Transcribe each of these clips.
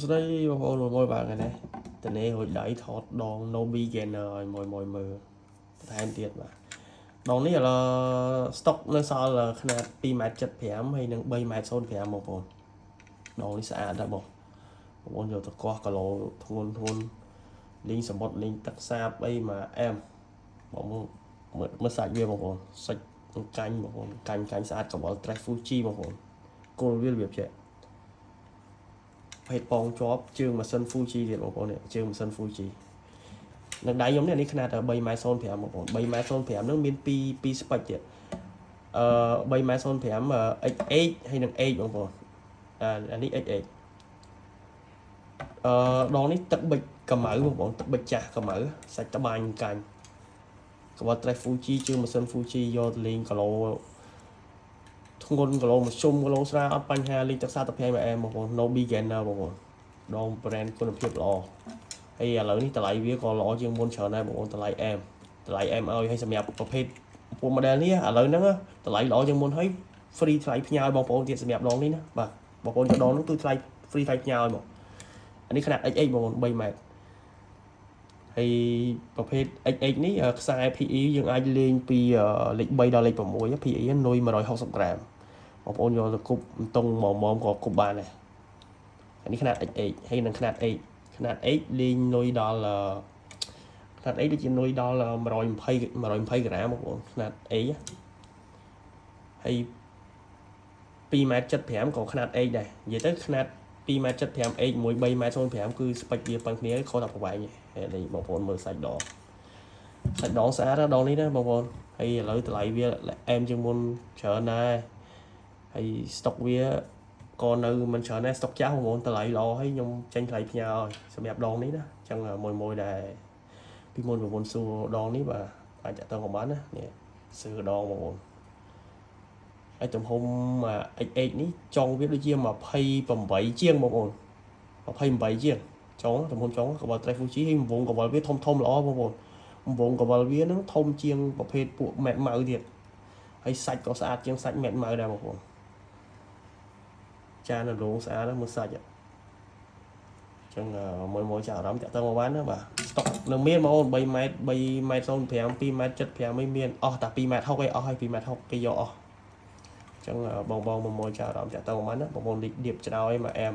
Số đâyបងប្អូនមួយបាទថ្ងៃនេះតនេរួចដៃថតដង no beginner ឲ្យមួយមើលបន្ថែមទៀតបាទដងនេះឥឡូវ stock នៅសល់ຂະຫນាត 2.75 ហើយនឹង 3.05 បងប្អូនដងនេះស្អាតដែរបងប្អូនយកទៅកោះគីឡូធ្ងន់លេងសមុទ្រលេងទឹកសាបអីមកអែមបងមើលសាច់វាបងប្អូនសាច់កាញ់បងប្អូនកាញ់ស្អាតកង្វល់ Trash Fuji បងប្អូនគោលវារបៀបចេះភេទប៉ងជាប់ជើងម៉ាស៊ីន Fuji ទៀតបងប្អូននេះជើងម៉ាស៊ីន Fuji នៅដៃខ្ញុំនេះຂະຫນាត 3.05 បងប្អូន 3.05 នឹងមាន2 spec ទៀត3.05 XH ហើយនឹង H បងប្អូនអានេះ XH ដងនេះទឹកប៊ិចកម្ៅបងប្អូនទឹកប៊ិចចាស់កម្ៅសាច់ត្បាញកាញ់កង្វល់ Trash Fuji ជើងម៉ាស៊ីន Fuji យកទៅលេងគីឡូធ្ងន់គីឡូមធ្យមគីឡូស្រាលអត់បញ្ហាលេងទឹកសាទៅ5អែមបងប្អូន no beginner បងប្អូនដង brand គុណភាពល្អហើយឥឡូវនេះតម្លៃវាក៏ល្អជាងមុនច្រើនដែរបងប្អូនតម្លៃអែមឲ្យសម្រាប់ប្រភេទពួក model នេះឥឡូវហ្នឹងតម្លៃល្អជាងមុនហើយ free ថ្លៃផ្ញើឲ្យបងប្អូនទៀតសម្រាប់ដងនេះណាបាទបងប្អូនយកដងនោះគឺថ្លៃ free ថ្លៃផ្ញើឲ្យមកអានេះขนาด XX បងប្អូន 3 ម៉ែត្រហើយប្រភេទ XX នេះខ្សែ PE យើងអាចលេងពីលេខ3ដល់លេខ6 PE នុយ160ក្រាមបងប្អូនយកទៅគប់តុងម៉មក៏គប់បានដែរអានេះขนาด XX ហើយនឹងขนาด H ขนาด H លេងនុយដល់ขนาด H ដូចជានុយដល់120ក្រាមបងប្អូនขนาด H ហើយ 2.75 ក៏ขนาด H ដែរនិយាយទៅขนาด 2.75 H មួយ 3.05 គឺស្ពេចវាប៉ុណ្ណគ្នាខុសតែប្រវែងនេះបងប្អូនមើលសាច់ដងស្អាតណាដងនេះណាបងប្អូនហើយឥឡូវតម្លៃវាអែមជាងមុនច្រើនដែរហើយ stock វាក៏នៅមិនច្រើនដែរ stock ចាស់បងប្អូនតម្លៃល្អហើយខ្ញុំចេញថ្លៃផ្ញើឲ្យសម្រាប់ដងនេះណាអញ្ចឹងមួយដែរពីមុនប្រពន្ធសួរដងនេះបាទអាចតាក់ទងក៏បានណានេះសឺដងបងប្អូនហើយទំហំ XX នេះចុងវាដូចជា28ជាងបងប្អូន28ជាងចុងទំហំចុងកង្វល់ Trash Fuji ហើយវងកង្វល់វាធំល្អបងប្អូនវងកង្វល់វានឹងធំជាងប្រភេទពួកម៉ែតម៉ៅទៀតហើយសាច់ក៏ស្អាតជាងសាច់ម៉ែតម៉ៅដែរបងប្អូនចានរងស្អាតមើលសាច់អញ្ចឹងមួយចាអារម្មណ៍តាក់ទងមកបានណាបាទ stock នៅមានបងប្អូន3ម៉ែត្រ 3.05 2.75 មិនមានអស់តែ 2.60 ឯអស់ហើយ 2.60 គេយកអស់អញ្ចឹងបងមួយចាអារម្មណ៍តាក់ទងមកបានណាបងប្អូនឌៀបច្រោយមកអែម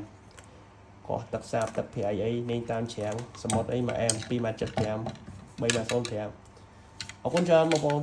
កោះទឹកសាបទឹកព្រៃអីលេងតាមច្រាំងសមុទ្រអីមកអែម 2.75 3.05 អរគុណច្រើនបងប្អូន